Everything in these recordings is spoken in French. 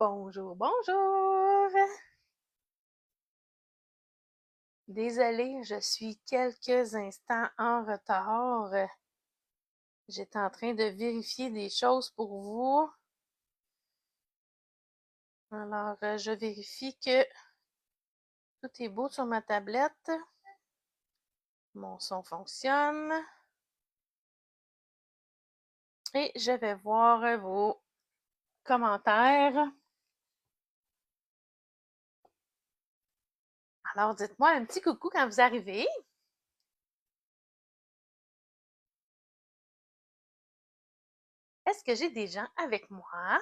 Bonjour, bonjour! Désolée, je suis quelques instants en retard. J'étais en train de vérifier des choses pour vous. Alors, je vérifie que tout est beau sur ma tablette. Mon son fonctionne. Et je vais voir vos commentaires. Alors, dites-moi un petit coucou quand vous arrivez. Est-ce que j'ai des gens avec moi?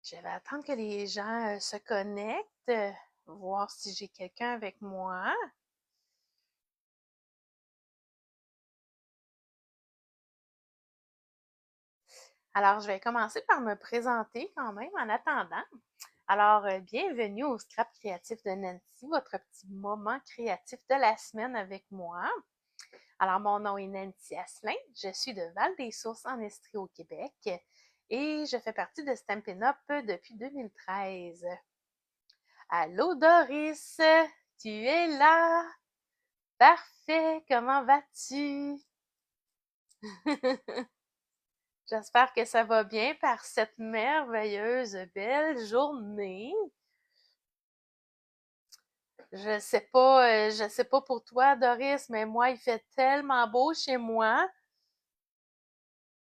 Je vais attendre que les gens se connectent, voir si j'ai quelqu'un avec moi. Alors, je vais commencer par me présenter quand même en attendant. Alors, bienvenue au Scrap créatif de Nancy, votre petit moment créatif de la semaine avec moi. Alors, mon nom est Nancy Asselin, je suis de Val-des-Sources en Estrie au Québec et je fais partie de Stampin' Up depuis 2013. Allô Doris, tu es là? Parfait, comment vas-tu? J'espère que ça va bien par cette merveilleuse belle journée. Je sais pas pour toi, Doris, mais moi, il fait tellement beau chez moi.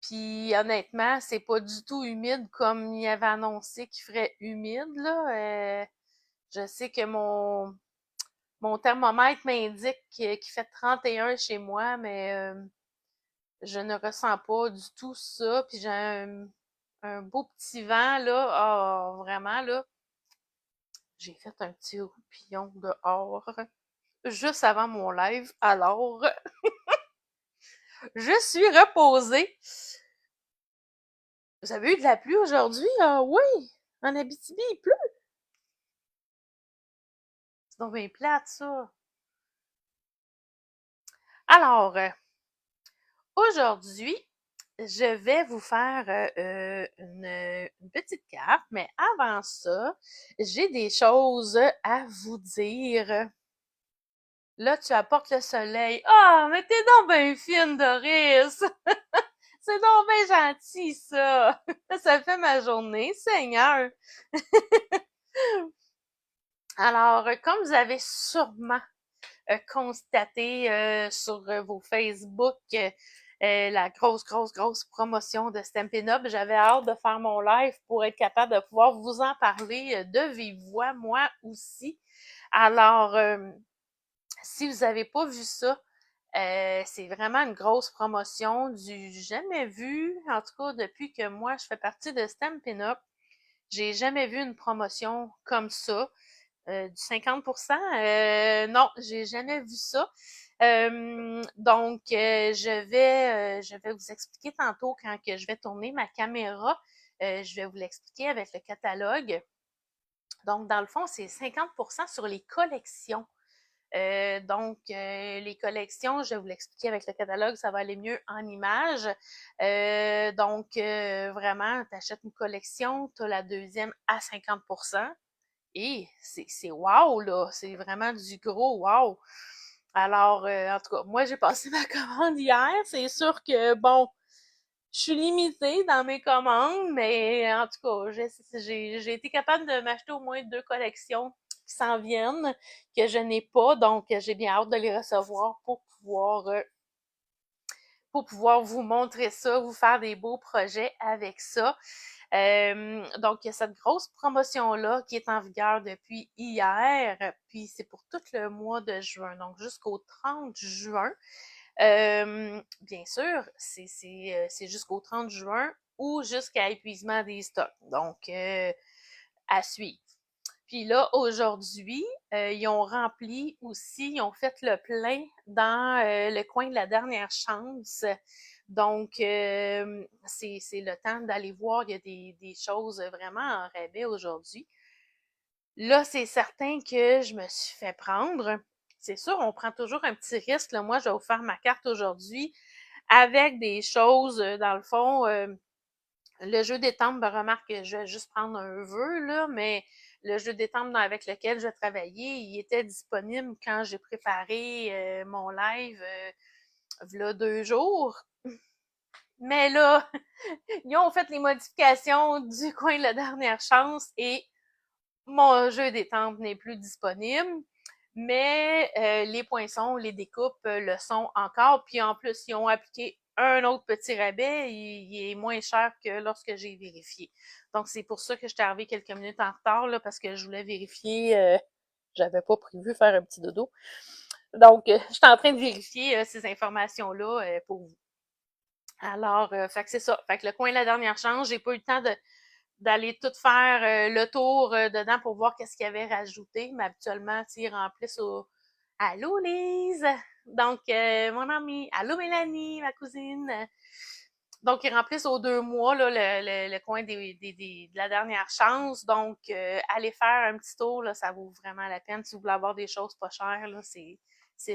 Puis honnêtement, c'est pas du tout humide comme il avait annoncé qu'il ferait humide, là. Je sais que mon thermomètre m'indique qu'il fait 31 chez moi, mais je ne ressens pas du tout ça. Puis j'ai un beau petit vent, là. Ah, vraiment, là. J'ai fait un petit roupillon dehors juste avant mon live. Alors, je suis reposée. Vous avez eu de la pluie aujourd'hui? Ah oui! En Abitibi, il pleut. C'est donc bien plate, ça. Alors, aujourd'hui, je vais vous faire une petite carte, mais avant ça, j'ai des choses à vous dire. Là, tu apportes le soleil. Ah, mais t'es donc bien fine, Doris! C'est donc bien gentil, ça! Ça fait ma journée, Seigneur! Alors, comme vous avez sûrement constaté sur vos Facebook la grosse promotion de Stampin' Up, j'avais hâte de faire mon live pour être capable de pouvoir vous en parler de vive voix, moi aussi. Alors, si vous n'avez pas vu ça, c'est vraiment une grosse promotion du jamais vu, en tout cas depuis que moi je fais partie de Stampin' Up. J'ai jamais vu une promotion comme ça. Du 50%, non, j'ai jamais vu ça. Donc, je vais vous expliquer tantôt quand que je vais tourner ma caméra. Je vais vous l'expliquer avec le catalogue. Donc, dans le fond, c'est 50% sur les collections. Les collections, je vais vous l'expliquer avec le catalogue, ça va aller mieux en images. Vraiment, tu achètes une collection, tu as la deuxième à 50%. Et c'est wow, là! C'est vraiment du gros wow! Alors, en tout cas, moi, j'ai passé ma commande hier. C'est sûr que, bon, je suis limitée dans mes commandes, mais en tout cas, j'ai été capable de m'acheter au moins 2 collections qui s'en viennent, que je n'ai pas, donc j'ai bien hâte de les recevoir pour pouvoir vous montrer ça, vous faire des beaux projets avec ça. Donc, il y a cette grosse promotion-là qui est en vigueur depuis hier, puis c'est pour tout le mois de juin, donc jusqu'au 30 juin. Bien sûr, c'est jusqu'au 30 juin ou jusqu'à épuisement des stocks. Donc, à suivre. Puis là, aujourd'hui, ils ont rempli aussi, ils ont fait le plein dans le coin de la dernière chance. Donc, c'est le temps d'aller voir. Il y a des choses vraiment en rabais aujourd'hui. Là, c'est certain que je me suis fait prendre. c'est sûr, on prend toujours un petit risque. Là. Moi, je vais vous faire ma carte aujourd'hui avec des choses, dans le fond, le jeu des temples, ben, remarque que je vais juste prendre un vœu, là, mais le jeu des temples avec lequel je travaillais, il était disponible quand j'ai préparé mon live v'là 2 jours. Mais là, ils ont fait les modifications du coin de la dernière chance et mon jeu des temples n'est plus disponible. Mais les poinçons, les découpes le sont encore. Puis en plus, ils ont appliqué un autre petit rabais. Il est moins cher que lorsque j'ai vérifié. Donc c'est pour ça que j'étais arrivée quelques minutes en retard, là, parce que je voulais vérifier. J'avais pas prévu faire un petit dodo. Donc, j'étais en train de vérifier ces informations-là pour vous. Alors, fait que c'est ça. Fait que le coin de la dernière chance, j'ai pas eu le temps d'aller tout faire le tour dedans pour voir qu'est-ce qu'il y avait rajouté. Mais habituellement, ils remplissent au Allô Lise! Donc, mon amie, allô Mélanie, ma cousine. Donc, ils remplissent aux 2 mois là, le coin de la dernière chance. Donc, allez faire un petit tour, là, ça vaut vraiment la peine. Si vous voulez avoir des choses pas chères, là, c'est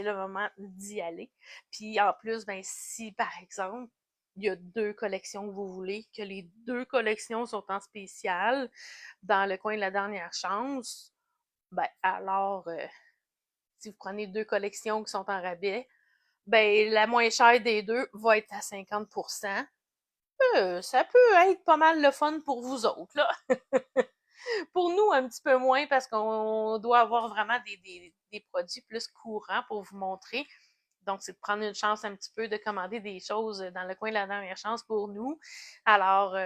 le moment d'y aller. Puis en plus, ben si par exemple, il y a 2 collections que vous voulez, que les 2 collections sont en spécial dans le coin de la dernière chance, ben alors, si vous prenez 2 collections qui sont en rabais, ben la moins chère des 2 va être à 50%. Ça peut être pas mal le fun pour vous autres, là. Pour nous, un petit peu moins parce qu'on doit avoir vraiment des produits plus courants pour vous montrer. Donc, c'est de prendre une chance un petit peu de commander des choses dans le coin de la dernière chance pour nous. Alors,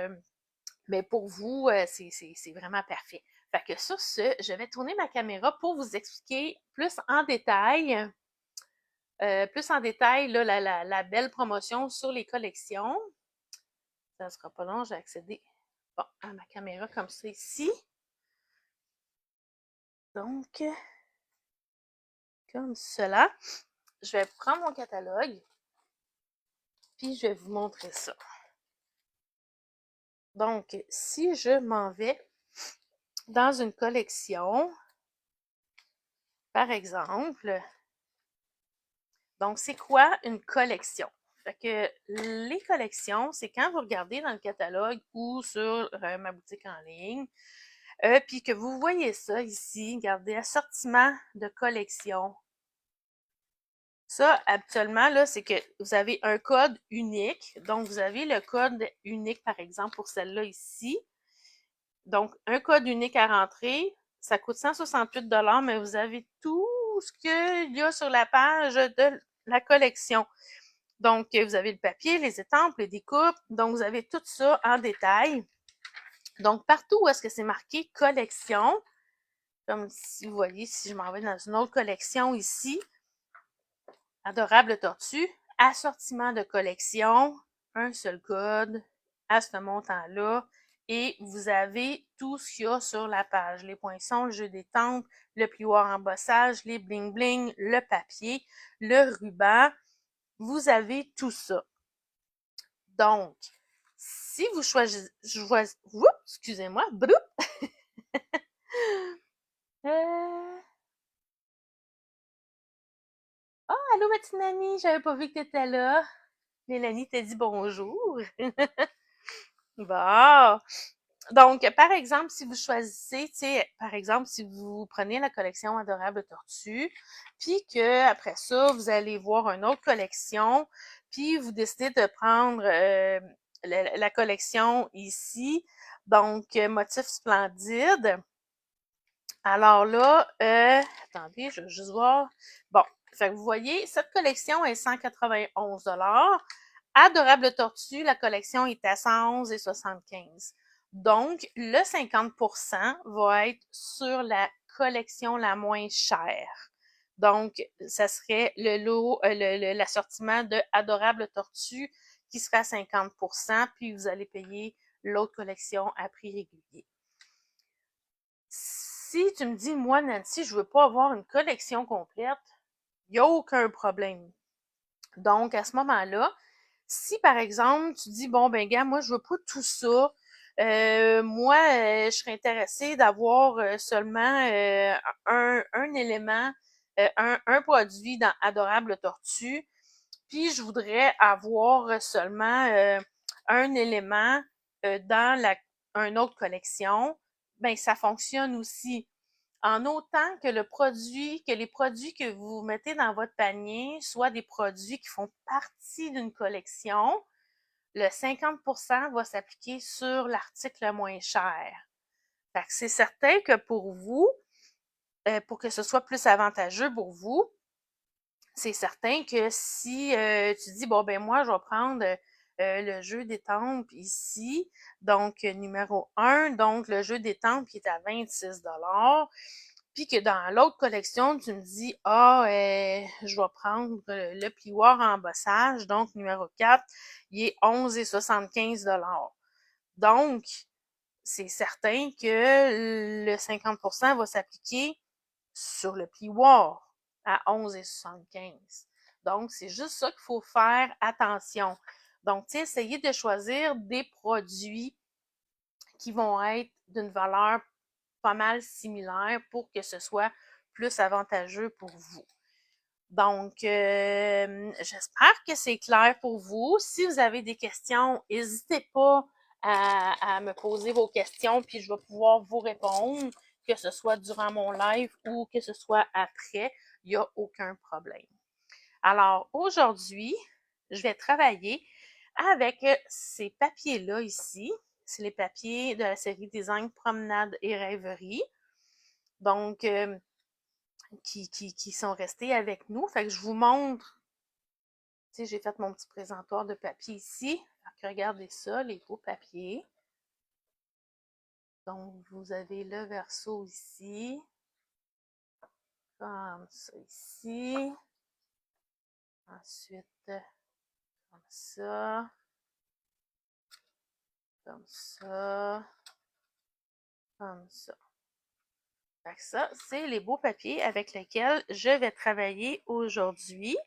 mais pour vous, c'est vraiment parfait. Fait que sur ce, je vais tourner ma caméra pour vous expliquer plus en détail, là, la belle promotion sur les collections. Ça ne sera pas long, j'ai accédé bon, à ma caméra comme ça ici. Donc, comme cela, je vais prendre mon catalogue, puis je vais vous montrer ça. Donc, si je m'en vais dans une collection, par exemple, donc c'est quoi une collection? Fait que les collections, c'est quand vous regardez dans le catalogue ou sur ma boutique en ligne, puis que vous voyez ça ici, regardez, assortiment de collection. Ça, habituellement, là, c'est que vous avez un code unique. Donc, vous avez le code unique, par exemple, pour celle-là ici. Donc, un code unique à rentrer, ça coûte 168 $, mais vous avez tout ce qu'il y a sur la page de la collection. Donc, vous avez le papier, les étampes, les découpes. Donc, vous avez tout ça en détail. Donc, partout où est-ce que c'est marqué collection, comme si vous voyez, si je m'en vais dans une autre collection ici, Adorable Tortue, assortiment de collection, un seul code à ce montant-là, et vous avez tout ce qu'il y a sur la page. Les poinçons, le jeu des temples, le plioir embossage, les bling-bling, le papier, le ruban. Vous avez tout ça. Donc, si vous choisissez... excusez-moi. Oh, allô, ma petite Nani, j'avais pas vu que t'étais là. Mélanie t'a dit bonjour. Bon. Donc, par exemple, si vous choisissez, tu sais, par exemple, si vous prenez la collection Adorable Tortue, puis que après ça, vous allez voir une autre collection, puis vous décidez de prendre la collection ici, donc Motif Splendide. Alors là, attendez, je vais juste voir. Bon, fait que vous voyez, cette collection est 191 $. Adorable Tortue, la collection est à 111,75 $. Donc, le 50% va être sur la collection la moins chère. Donc, ça serait le lot, l'assortiment de Adorable Tortue qui sera à 50%, puis vous allez payer l'autre collection à prix régulier. Si tu me dis, moi, Nancy, je veux pas avoir une collection complète, il n'y a aucun problème. Donc, à ce moment-là, si par exemple, tu dis, bon, ben, gars, moi, je veux pas tout ça, je serais intéressée d'avoir seulement un élément un produit dans Adorable Tortue, puis je voudrais avoir seulement un élément dans une autre collection, ben ça fonctionne aussi. En autant que les produits que vous mettez dans votre panier soient des produits qui font partie d'une collection, le 50% va s'appliquer sur l'article le moins cher. Fait que c'est certain que pour vous, pour que ce soit plus avantageux pour vous, c'est certain que si tu dis, bon, ben moi, je vais prendre le jeu d'étampes ici, donc numéro 1, donc le jeu d'étampes qui est à 26 puis que dans l'autre collection, tu me dis, je vais prendre le plioir en embossage, donc numéro 4, il est 11,75 $. Donc, c'est certain que le 50% va s'appliquer sur le plioir à 11,75. Donc, c'est juste ça qu'il faut faire attention. Donc, tu sais, essayez de choisir des produits qui vont être d'une valeur pas mal similaire pour que ce soit plus avantageux pour vous. Donc, j'espère que c'est clair pour vous. Si vous avez des questions, n'hésitez pas à me poser vos questions, puis je vais pouvoir vous répondre, que ce soit durant mon live ou que ce soit après. Il n'y a aucun problème. Alors, aujourd'hui, je vais travailler avec ces papiers-là ici. C'est les papiers de la série Design, Promenade et Rêverie. Donc, qui sont restés avec nous. Fait que je vous montre. Tu sais, j'ai fait mon petit présentoir de papier ici. Fait que regardez ça, les beaux papiers. Donc, vous avez le verso ici. Comme ça ici. Ensuite, comme ça. Comme ça. Comme ça. Fait que ça, c'est les beaux papiers avec lesquels je vais travailler aujourd'hui.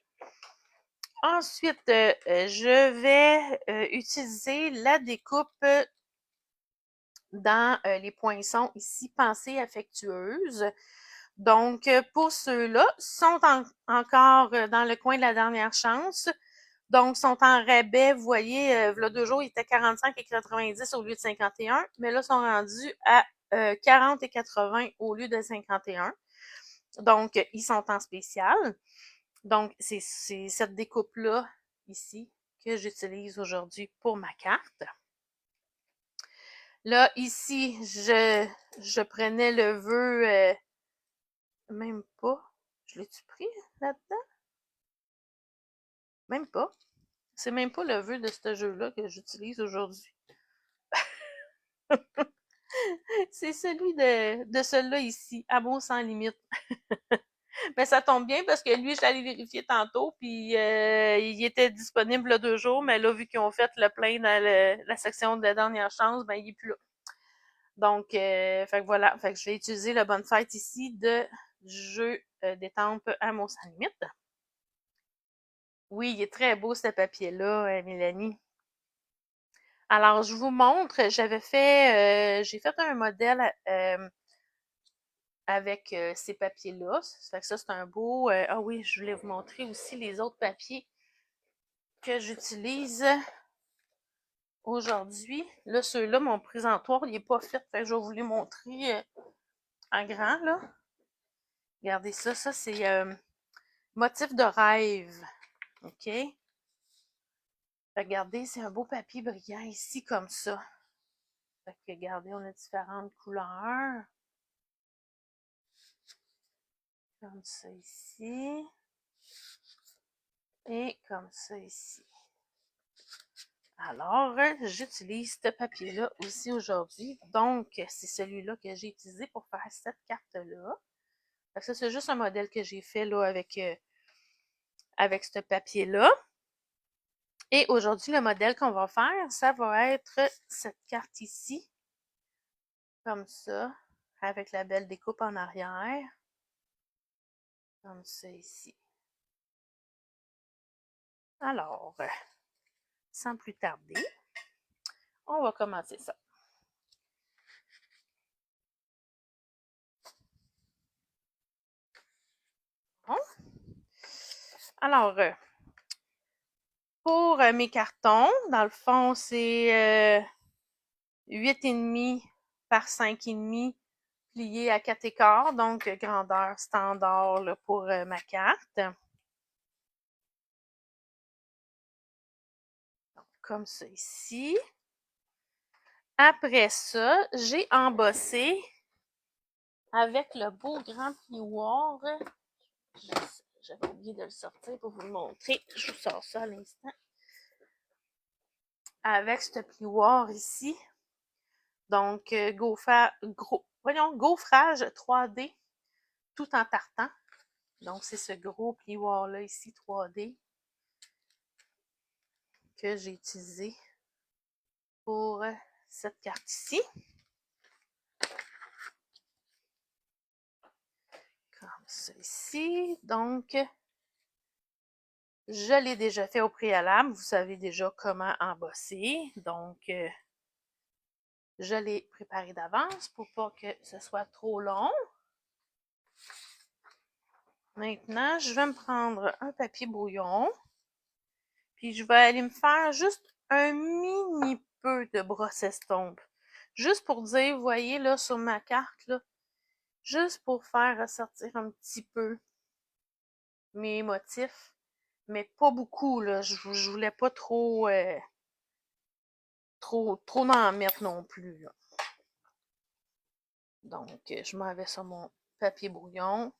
Ensuite, je vais utiliser la découpe dans les poinçons ici, pensée affectueuse. Donc, pour ceux-là, sont encore dans le coin de la dernière chance. Donc, sont en rabais. Vous voyez, là 2 jours, ils étaient 45,90 au lieu de 51, mais là, sont rendus à 40,80 au lieu de 51. Donc, ils sont en spécial. Donc, c'est cette découpe-là, ici, que j'utilise aujourd'hui pour ma carte. Là, ici, je prenais le vœu, même pas. Je l'ai-tu pris là-dedans? Même pas. C'est même pas le vœu de ce jeu-là que j'utilise aujourd'hui. C'est celui de celui-là ici, Amour sans limite. Ben, ça tombe bien parce que lui, j'allais vérifier tantôt, puis il était disponible là 2 jours, mais là, vu qu'ils ont fait le plein dans la section de la dernière chance, ben, il est plus là. Donc, fait que voilà, fait que je vais utiliser le bonne fête ici de jeu d'étampes Amour sans limite. Oui, il est très beau ce papier-là, Mélanie. Alors, je vous montre, j'ai fait un modèle avec ces papiers-là. Ça fait que ça, c'est un beau. Ah oui, je voulais vous montrer aussi les autres papiers que j'utilise aujourd'hui. Là, ceux-là, mon présentoir, il n'est pas fait. Fait que je vais vous les montrer en grand, là. Regardez ça, c'est motif de rêve. OK? Regardez, c'est un beau papier brillant ici, comme ça. Fait que regardez, on a différentes couleurs. Comme ça ici. Et comme ça ici. Alors, j'utilise ce papier-là aussi aujourd'hui. Donc, c'est celui-là que j'ai utilisé pour faire cette carte-là. Ça, c'est juste un modèle que j'ai fait là avec ce papier-là. Et aujourd'hui, le modèle qu'on va faire, ça va être cette carte ici. Comme ça, avec la belle découpe en arrière. Comme ça ici. Alors, sans plus tarder, on va commencer ça. Alors, pour mes cartons, dans le fond, c'est 8,5 par 5,5 plié à 4 écarts, donc grandeur standard là, pour ma carte. Donc, comme ça ici. Après ça, j'ai embossé avec le beau grand plioir. J'avais oublié de le sortir pour vous le montrer. Je vous sors ça à l'instant. Avec ce plioir ici. Donc, gaufrage 3D tout en tartan. Donc, c'est ce gros plioir-là ici, 3D, que j'ai utilisé pour cette carte ici. Comme ça ici. Donc, je l'ai déjà fait au préalable. Vous savez déjà comment embosser. Donc, je l'ai préparé d'avance pour pas que ce soit trop long. Maintenant, je vais me prendre un papier brouillon. Puis, je vais aller me faire juste un mini peu de brosse estompe. Juste pour dire, vous voyez là sur ma carte, là, juste pour faire ressortir un petit peu mes motifs. Mais pas beaucoup, là. Je voulais pas trop en mettre non plus, là. Donc, je m'en vais sur mon papier brouillon.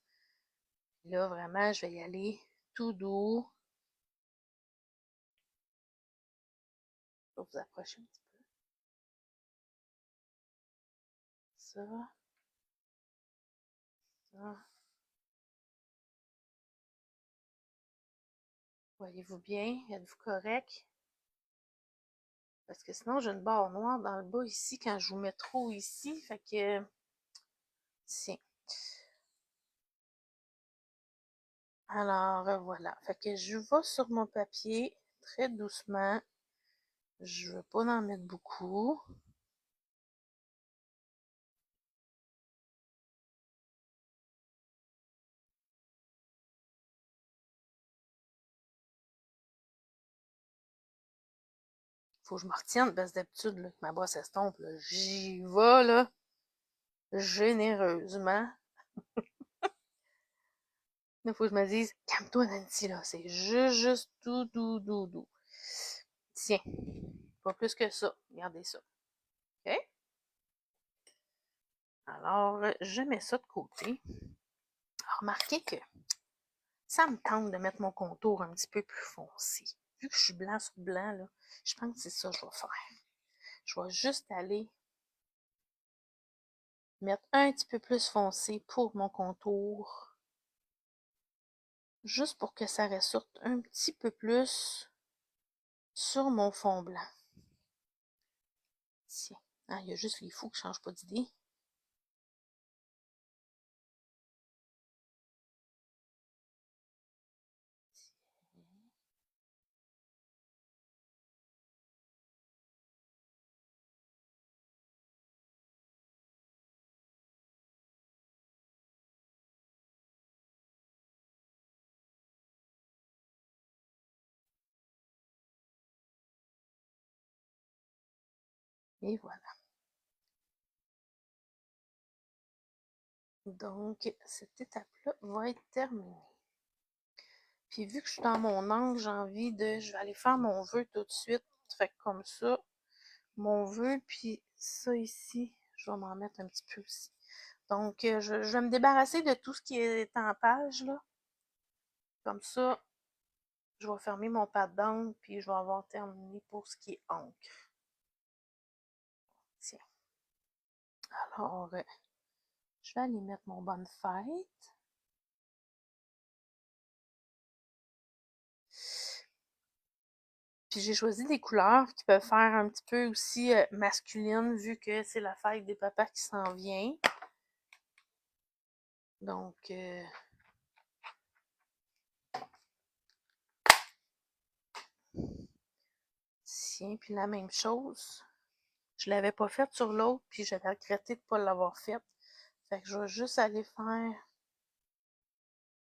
Là, vraiment, je vais y aller tout doux. Je vais vous approcher un petit peu. Ça. Ça. Voyez-vous bien? Êtes-vous correct? Parce que sinon, j'ai une barre noire dans le bas ici quand je vous mets trop ici. Fait que, tiens. Alors, voilà. Fait que je vais sur mon papier très doucement. Je veux pas en mettre beaucoup. Faut que je me retienne parce que d'habitude, là, que ma brosse estompe, là, j'y vais, là, généreusement. Il faut que je me dise, calme-toi, Nancy, là, c'est juste tout doux, doux, doux. Tiens, pas plus que ça. Regardez ça. OK? Alors, je mets ça de côté. Remarquez que ça me tente de mettre mon contour un petit peu plus foncé. Vu que je suis blanc sur blanc, là, je pense que c'est ça que je vais faire. Je vais juste aller mettre un petit peu plus foncé pour mon contour. Juste pour que ça ressorte un petit peu plus sur mon fond blanc. Tiens. Ah, il y a juste les fous qui ne changent pas d'idée. Et voilà. Donc, cette étape-là va être terminée. Puis vu que je suis dans mon angle, j'ai envie de... Je vais aller faire mon vœu tout de suite. Fait que comme ça, mon vœu, puis ça ici, je vais m'en mettre un petit peu aussi. Donc, je vais me débarrasser de tout ce qui est en page, là. Comme ça, je vais fermer mon pad d'encre, puis je vais avoir terminé pour ce qui est encre. Tiens. Alors, je vais aller mettre mon bonne fête. Puis j'ai choisi des couleurs qui peuvent faire un petit peu aussi masculine, vu que c'est la fête des papas qui s'en vient. Donc, tiens, puis la même chose. Je l'avais pas faite sur l'autre, puis j'avais regretté de ne pas l'avoir faite. Fait que je vais juste aller faire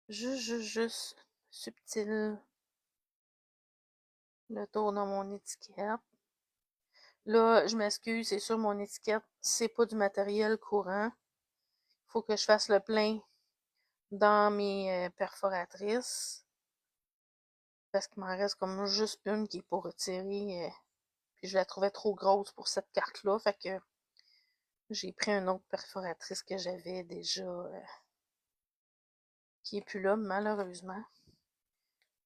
juste subtil le tour de mon étiquette. Là, je m'excuse, c'est sûr, mon étiquette, c'est pas du matériel courant. Il faut que je fasse le plein dans mes perforatrices. Parce qu'il m'en reste comme juste une qui est pour retirer. Puis je la trouvais trop grosse pour cette carte-là. Fait que j'ai pris une autre perforatrice que j'avais déjà qui est plus là, malheureusement.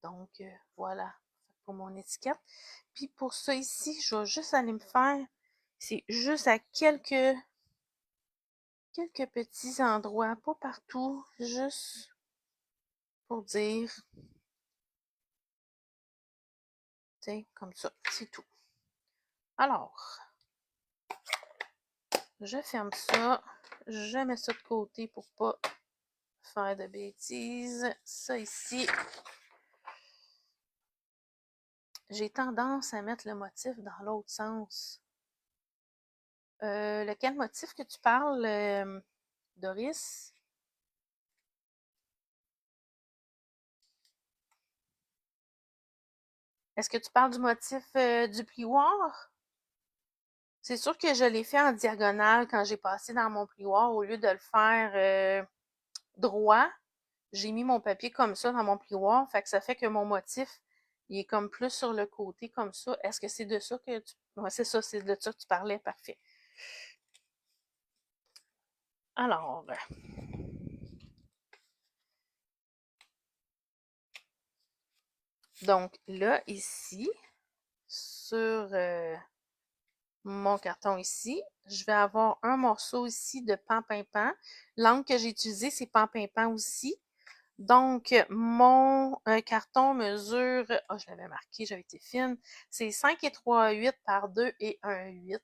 Donc, voilà pour mon étiquette. Puis pour ça ici, je vais juste aller me faire, c'est juste à quelques petits endroits, pas partout, juste pour dire, tiens, comme ça, c'est tout. Alors, je ferme ça, je mets ça de côté pour pas faire de bêtises. Ça ici, j'ai tendance à mettre le motif dans l'autre sens. Lequel motif que tu parles, Doris? Est-ce que tu parles du motif du plioir? C'est sûr que je l'ai fait en diagonale quand j'ai passé dans mon plioir au lieu de le faire droit. J'ai mis mon papier comme ça dans mon plioir, fait que ça fait que mon motif, il est comme plus sur le côté comme ça. Est-ce que c'est de ça que tu... Ouais, c'est ça, c'est de ça que tu parlais, parfait. Alors, donc là, ici, sur mon carton ici, je vais avoir un morceau ici de pan-pimpin. L'angle que j'ai utilisé, c'est pan-pimpin aussi. Donc, mon carton mesure, oh, je l'avais marqué, j'avais été fine, c'est 5 et 3/8 par 2 et 1/8.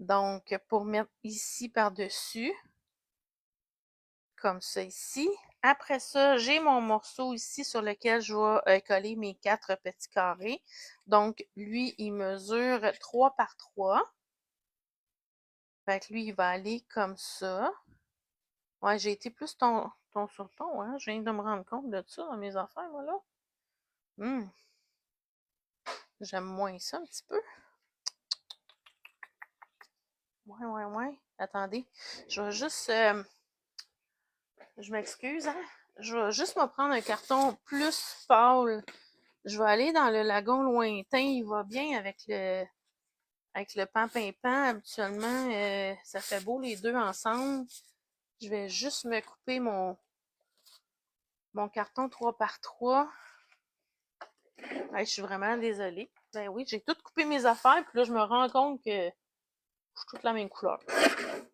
Donc, pour mettre ici par-dessus, comme ça ici. Après ça, j'ai mon morceau ici sur lequel je vais coller mes 4 petits carrés. Donc, lui, il mesure 3 par 3. Fait que lui, il va aller comme ça. Ouais, j'ai été plus ton sur ton, hein? Je viens de me rendre compte de ça dans mes affaires, moi, là. J'aime moins ça un petit peu. Ouais. Attendez. Je vais juste... je m'excuse, hein? Je vais juste me prendre un carton plus pâle. Je vais aller dans le lagon lointain. Il va bien avec le pan-pimpin. Habituellement, ça fait beau les deux ensemble. Je vais juste me couper mon carton 3 par 3. Ouais, je suis vraiment désolée. Ben oui, j'ai tout coupé mes affaires, puis là, je me rends compte que je suis toute la même couleur.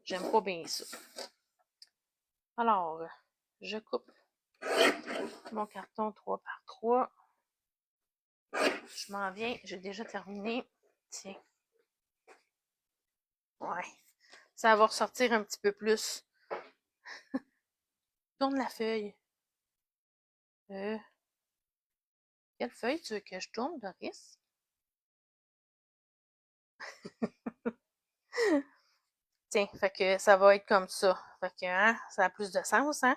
J'aime pas bien ça. Alors, je coupe mon carton 3 par 3. Je m'en viens, j'ai déjà terminé. Tiens. Ouais. Ça va ressortir un petit peu plus. Tourne la feuille. Quelle feuille tu veux que je tourne, Doris? Tiens, fait que ça va être comme ça. Fait que, hein, ça a plus de sens, hein?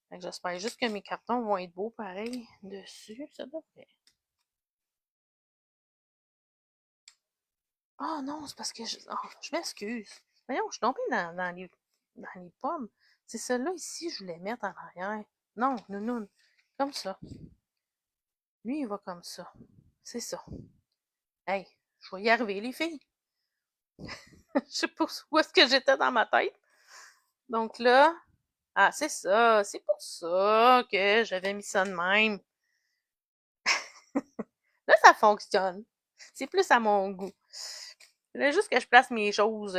Fait que j'espère juste que mes cartons vont être beaux pareil dessus. Ça devrait. Oh non, c'est parce que je m'excuse. Voyons, je suis tombée dans les pommes. C'est celle-là ici, je voulais mettre en arrière. Non, nounoun. Comme ça. Lui, il va comme ça. C'est ça. Hey, je vais y arriver, les filles. Je sais pas où est-ce que j'étais dans ma tête. Donc là, ah, c'est ça. C'est pour ça que j'avais mis ça de même. Là, ça fonctionne. C'est plus à mon goût. Là, juste que je place mes choses.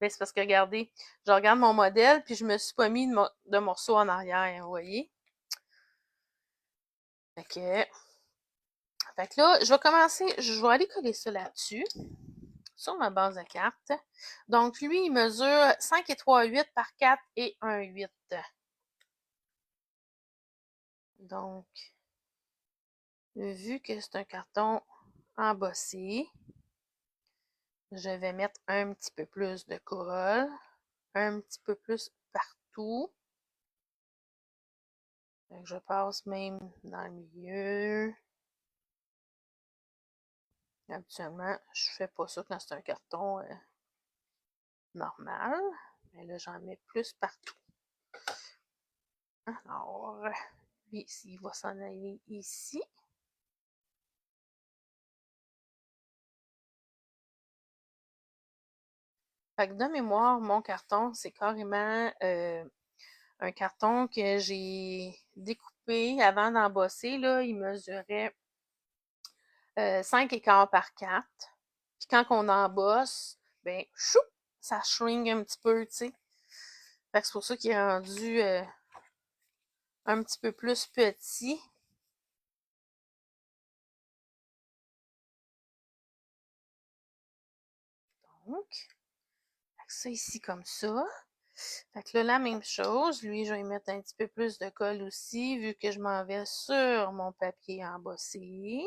Ben, c'est parce que, regardez, je regarde mon modèle, puis je me suis pas mis de morceaux en arrière, vous voyez? Fait que, là, je vais commencer, je vais aller coller ça là-dessus, sur ma base de carte. Donc, lui, il mesure 5 et 3/8 par 4 et 1/8. Donc, vu que c'est un carton embossé, je vais mettre un petit peu plus de colle, un petit peu plus partout. Fait que je passe même dans le milieu. Habituellement, je fais pas ça quand c'est un carton normal. Mais là, j'en mets plus partout. Alors, lui, il va s'en aller ici. Fait que de mémoire, mon carton, c'est carrément un carton que j'ai découpé avant d'embosser. Là, il mesurait 5 écarts par 4. Puis quand on embosse, ben, chou, ça shrink un petit peu, tu sais. Fait que c'est pour ça qu'il est rendu un petit peu plus petit. Donc, ça ici comme ça. Fait que là, la même chose. Lui, je vais y mettre un petit peu plus de colle aussi, vu que je m'en vais sur mon papier embossé.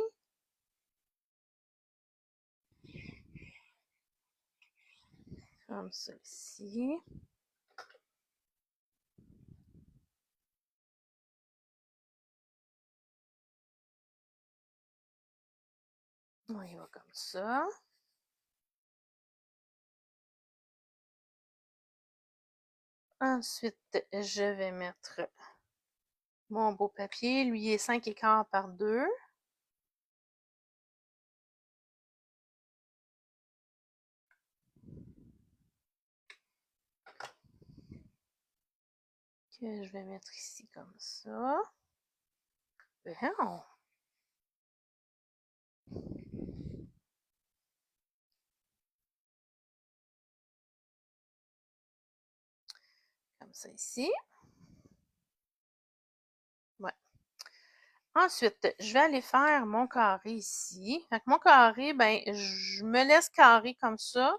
Comme ça ici. On y va comme ça. Ensuite, je vais mettre mon beau papier. Lui est 5 écarts par 2. Que je vais mettre ici comme ça. Bien. Comme ça ici. Ouais. Ensuite, je vais aller faire mon carré ici. Fait que mon carré, ben, je me laisse carré comme ça.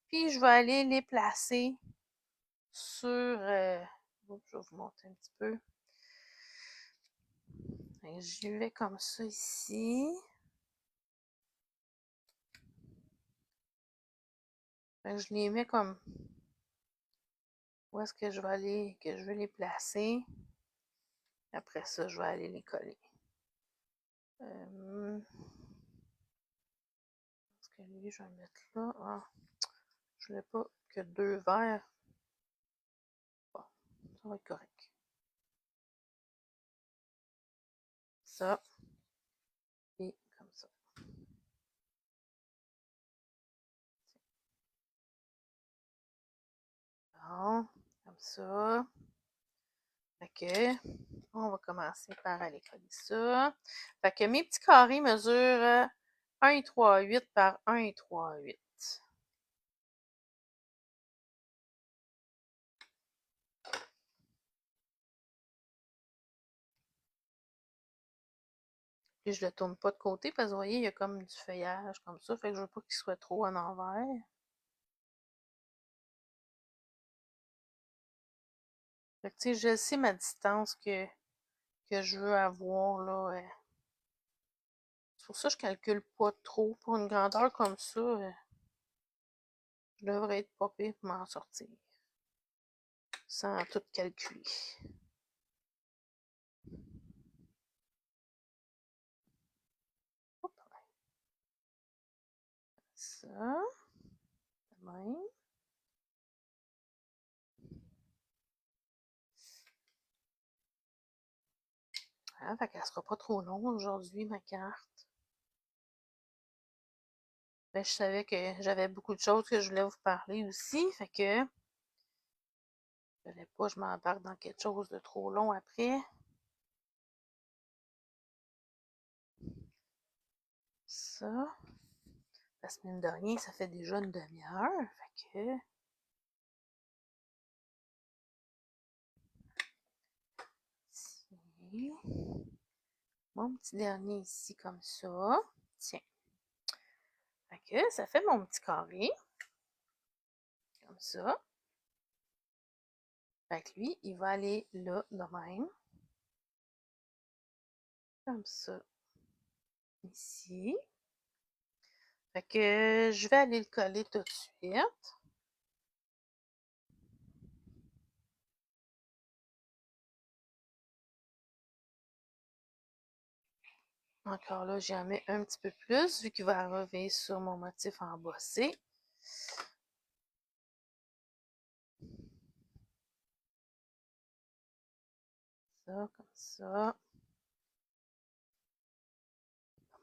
Puis je vais aller les placer sur... je vais vous montrer un petit peu. J'y vais comme ça ici. Fait que je les mets comme... Où est-ce que je vais aller, que je vais les placer. Après ça, je vais aller les coller. Est-ce que lui, je vais le mettre là? Ah, je ne l'ai pas que 2 verres. Bon, ça va être correct. Ça. Et comme ça. Bon, comme ça. Fait que, on va commencer par aller coller ça. Fait que mes petits carrés mesurent 1,38 par 1,38. Puis je le tourne pas de côté parce que vous voyez, il y a comme du feuillage comme ça. Fait que je veux pas qu'il soit trop en envers. Fait que tu sais, je sais ma distance que je veux avoir là. C'est pour ça que je calcule pas trop. Pour une grandeur comme ça, je devrais être pas pire pour m'en sortir. Sans tout calculer. Hop, ça. De même. Ah, fait qu'elle sera pas trop longue aujourd'hui, ma carte. Ben, je savais que j'avais beaucoup de choses que je voulais vous parler aussi. Fait que je voulais pas que je m'embarque dans quelque chose de trop long après. Ça. La semaine dernière, ça fait déjà une demi-heure. Fait que. Tiens. Mon petit dernier ici comme ça. Tiens. Fait que ça fait mon petit carré. Comme ça. Fait que lui, il va aller là, de même. Comme ça. Ici. Fait que je vais aller le coller tout de suite. Encore là, j'en mets un petit peu plus, vu qu'il va arriver sur mon motif embossé. Ça, comme ça.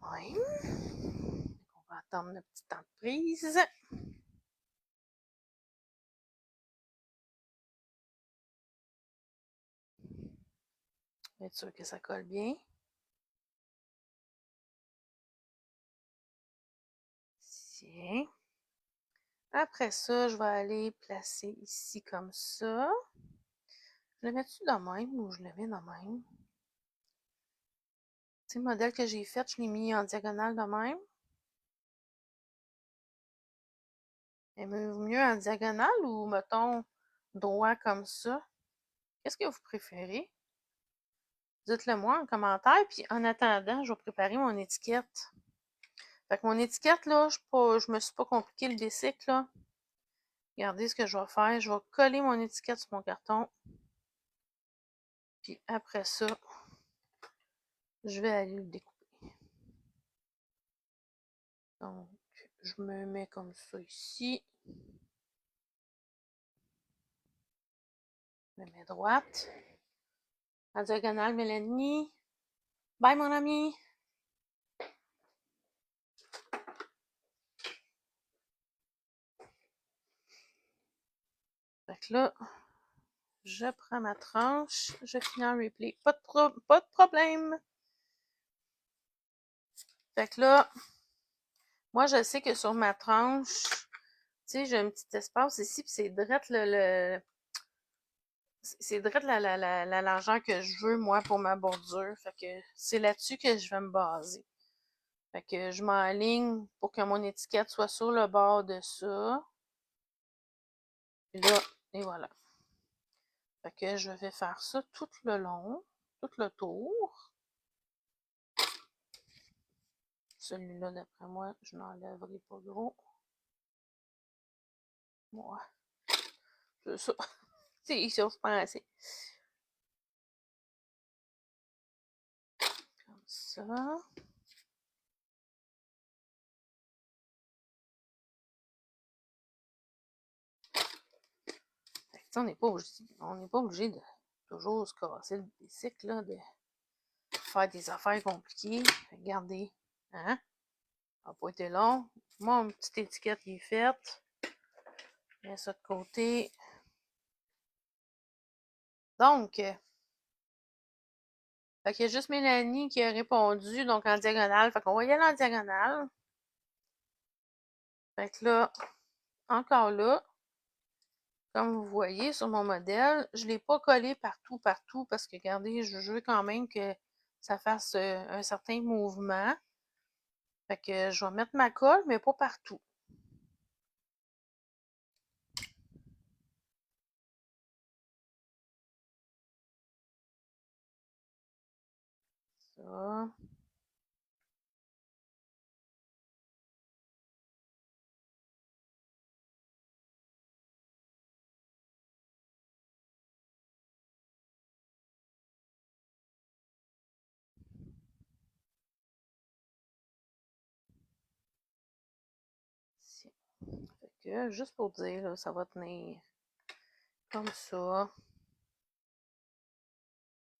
Même. On va attendre le petit temps de prise. Être sûr que ça colle bien. Tiens. Après ça, je vais aller placer ici comme ça. Je le mets-tu de même ou je le mets de même? Tu sais, le modèle que j'ai fait, je l'ai mis en diagonale de même. Aimez-vous mieux en diagonale ou, mettons, droit comme ça? Qu'est-ce que vous préférez? Dites-le moi en commentaire, puis en attendant, je vais préparer mon étiquette. Fait que mon étiquette, là, je me suis pas compliqué le bicycle, là. Regardez ce que je vais faire. Je vais coller mon étiquette sur mon carton. Puis après ça, je vais aller le découper. Donc, je me mets comme ça ici. Je me mets droite. En diagonale, Mélanie. Bye, mon ami. Fait que là, je prends ma tranche. Je finis en replay. Pas de problème. Fait que là, moi, je sais que sur ma tranche, tu sais, j'ai un petit espace ici, puis c'est drette c'est drette la largeur que je veux, moi, pour ma bordure. Fait que c'est là-dessus que je vais me baser. Fait que je m'enligne pour que mon étiquette soit sur le bord de ça. Puis là, et voilà. Fait que je vais faire ça tout le long, tout le tour. Celui-là, d'après moi, je n'enlèverai pas gros. Moi, c'est ça. C'est assez. Comme ça. On n'est pas obligé de toujours se casser le bicycle, là, de faire des affaires compliquées. Regardez, hein? Ça n'a pas été long. Mon petite étiquette est faite. Je mets ça de côté. Donc, fait qu'il y a juste Mélanie qui a répondu, donc en diagonale. Fait qu'on va y aller en diagonale. Fait que là, encore là, comme vous voyez sur mon modèle, je ne l'ai pas collé partout, parce que regardez, je veux quand même que ça fasse un certain mouvement. Fait que je vais mettre ma colle, mais pas partout. Ça. Fait que, juste pour dire, là, ça va tenir comme ça.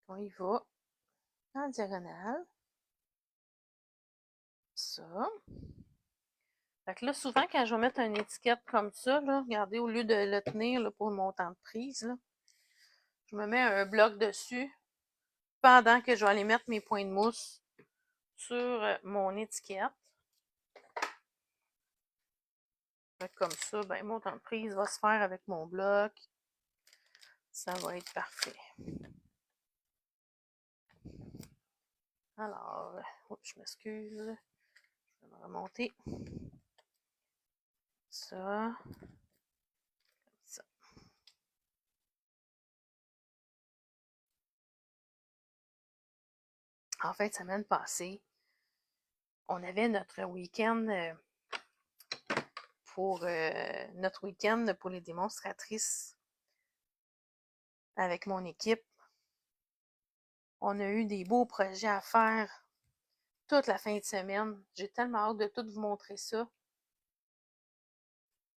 On y va en diagonale. Ça. Fait que là, souvent, quand je vais mettre une étiquette comme ça, là, regardez, au lieu de le tenir là, pour mon temps de prise, là, je me mets un bloc dessus pendant que je vais aller mettre mes points de mousse sur mon étiquette. Fait que comme ça, ben, mon temps de prise va se faire avec mon bloc. Ça va être parfait. Alors, je m'excuse. Je vais me remonter. Ça. Ça. En fait, semaine passée, on avait notre week-end pour les démonstratrices avec mon équipe. On a eu des beaux projets à faire toute la fin de semaine. J'ai tellement hâte de tout vous montrer ça.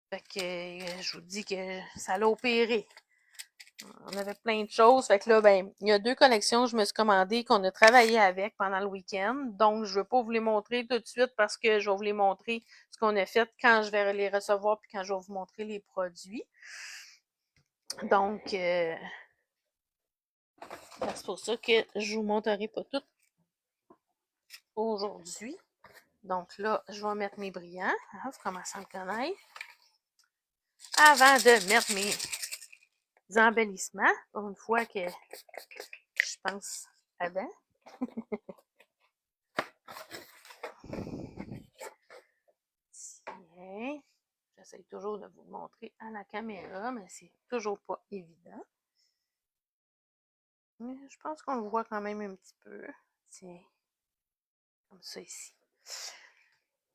Fait que je vous dis que ça l'a opéré. On avait plein de choses. Fait que là, ben, il y a 2 collections que je me suis commandées qu'on a travaillé avec pendant le week-end. Donc, je ne veux pas vous les montrer tout de suite parce que je vais vous les montrer ce qu'on a fait quand je vais les recevoir puis quand je vais vous montrer les produits. Donc, c'est pour ça que je vous montrerai pas tout aujourd'hui. Donc là, je vais mettre mes brillants. Hein, vous commencez à me connaître. Avant de mettre mes embellissements, pour une fois que je pense avant. Tiens. J'essaie toujours de vous le montrer à la caméra, mais c'est toujours pas évident. Mais je pense qu'on le voit quand même un petit peu. Tiens. Comme ça ici.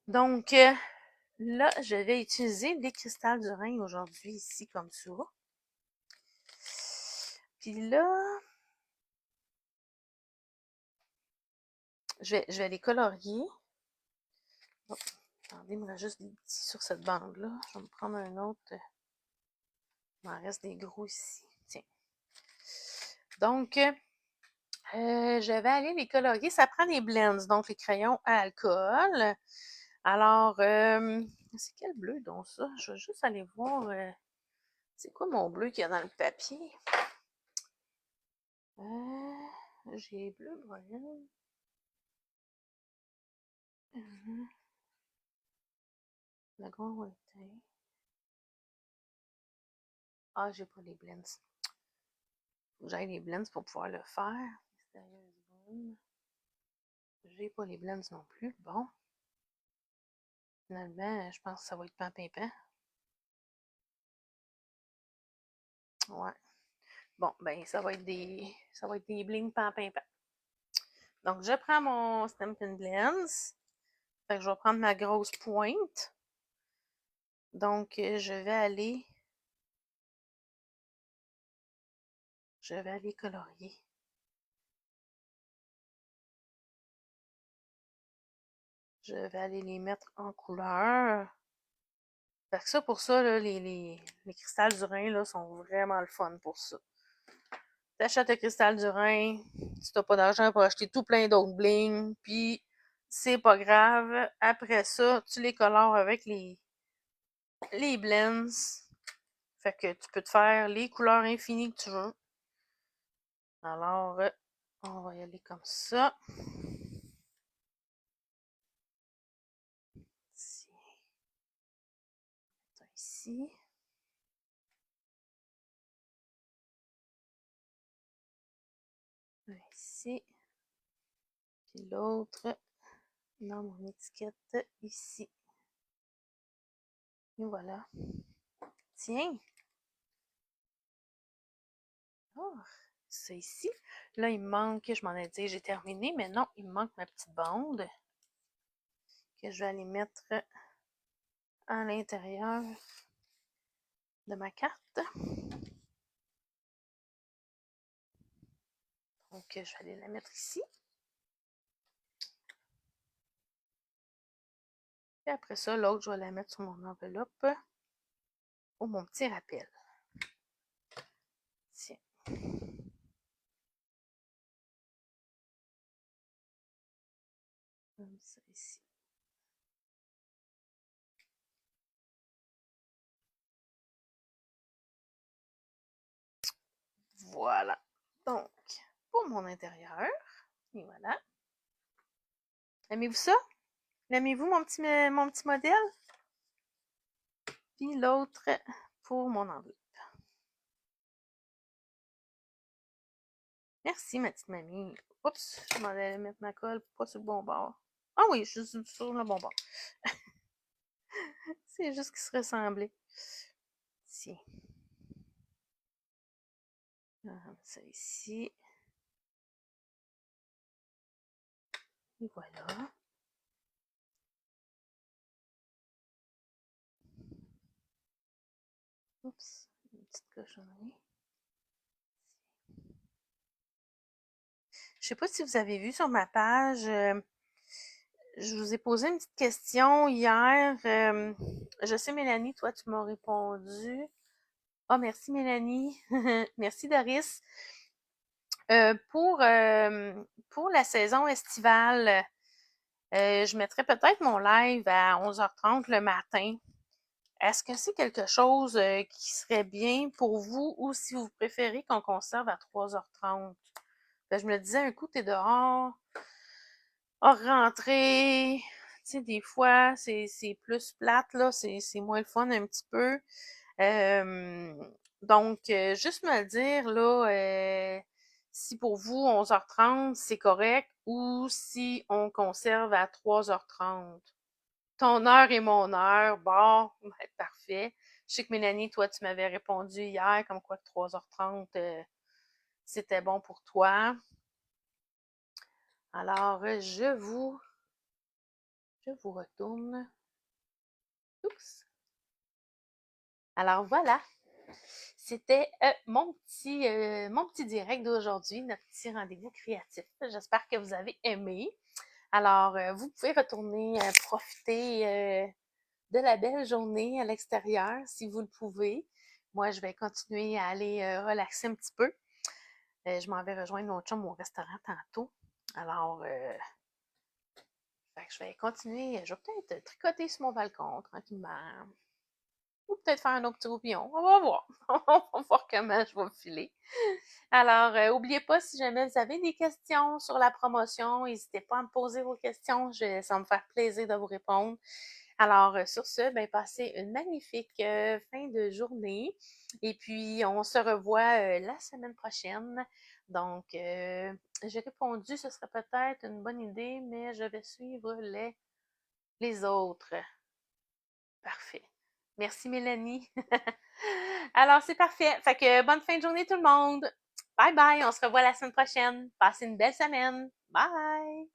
Donc, là, je vais utiliser des cristals du Rhin aujourd'hui, ici, comme ça. Puis là, je vais les colorier. Oh, attendez, il me reste juste des petits sur cette bande-là. Je vais me prendre un autre. Il m'en reste des gros ici. Tiens. Donc, je vais aller les colorier. Ça prend des blends, donc les crayons à alcool. Alors, c'est quel bleu donc ça? Je vais juste aller voir. C'est quoi mon bleu qu'il y a dans le papier? J'ai bleu moyen. La grande ouaté. Ah, j'ai pas les blends. Faut que j'aille les blends pour pouvoir le faire. Mystérieuse. J'ai pas les blends non plus. Bon. Finalement, je pense que ça va être pan-pimpant. Ouais. Bon, ben, ça va être des bling pan-pimpant. Donc, je prends mon Stampin' Blends. Fait que je vais prendre ma grosse pointe. Donc, je vais aller colorier. Je vais aller les mettre en couleur. Fait que ça, pour ça, là, les cristals du Rhin là, sont vraiment le fun pour ça. T'achètes le cristal du Rhin, si t'as pas d'argent pour acheter tout plein d'autres bling, puis c'est pas grave. Après ça, tu les colores avec les blends. Fait que tu peux te faire les couleurs infinies que tu veux. Alors, on va y aller comme ça. Ici. Ici. Puis l'autre dans mon étiquette ici. Et voilà. Tiens. Oh, c'est ici. Là, il me manque, je m'en ai dit, j'ai terminé, mais non, il me manque ma petite bande que je vais aller mettre à l'intérieur de ma carte. Donc, je vais aller la mettre ici. Et après ça, l'autre, je vais la mettre sur mon enveloppe. Oh, mon petit rappel. Tiens. Comme ça ici. Voilà. Donc, pour mon intérieur. Et voilà. Aimez-vous ça? Aimez-vous mon petit modèle? Puis l'autre pour mon enveloppe. Merci, ma petite mamie. Oups, je m'en allais mettre ma colle pas sur le bon bord. Ah oui, je suis sur le bon bord. C'est juste qu'il se ressemblait. Tiens. Ça ici. Et voilà. Oups, une petite cochonnerie. Je sais pas si vous avez vu sur ma page, Je vous ai posé une petite question hier. Je sais, Mélanie, toi, tu m'as répondu. Ah, merci, Mélanie. Merci, Doris. Pour la saison estivale, je mettrais peut-être mon live à 11h30 le matin. Est-ce que c'est quelque chose qui serait bien pour vous ou si vous préférez qu'on conserve à 3h30? Je me disais, un coup, t'es dehors, hors rentrée, tu sais, des fois, c'est plus plate, là, c'est moins le fun un petit peu. Euh, donc, juste me le dire, là, si pour vous, 11h30, c'est correct ou si on conserve à 3h30. Ton heure et mon heure, bon, ben, parfait. Je sais que Mélanie, toi, tu m'avais répondu hier comme quoi que 3h30, c'était bon pour toi. Alors, je vous retourne. Oups. Alors voilà, c'était mon petit direct d'aujourd'hui, notre petit rendez-vous créatif. J'espère que vous avez aimé. Alors, vous pouvez retourner profiter de la belle journée à l'extérieur si vous le pouvez. Moi, je vais continuer à aller relaxer un petit peu. Je m'en vais rejoindre mon chum au restaurant tantôt. Alors, fait que je vais continuer. Je vais peut-être tricoter sur mon balcon tranquillement. Ou peut-être faire un autre petit roupillon. On va voir. On va voir comment je vais me filer. Alors, n'oubliez pas, si jamais vous avez des questions sur la promotion, n'hésitez pas à me poser vos questions. Ça va me faire plaisir de vous répondre. Alors, sur ce, ben, passez une magnifique fin de journée. Et puis, on se revoit la semaine prochaine. Donc, j'ai répondu, ce serait peut-être une bonne idée, mais je vais suivre les autres. Parfait. Merci, Mélanie. Alors, c'est parfait. Fait que bonne fin de journée, tout le monde. Bye bye. On se revoit la semaine prochaine. Passez une belle semaine. Bye.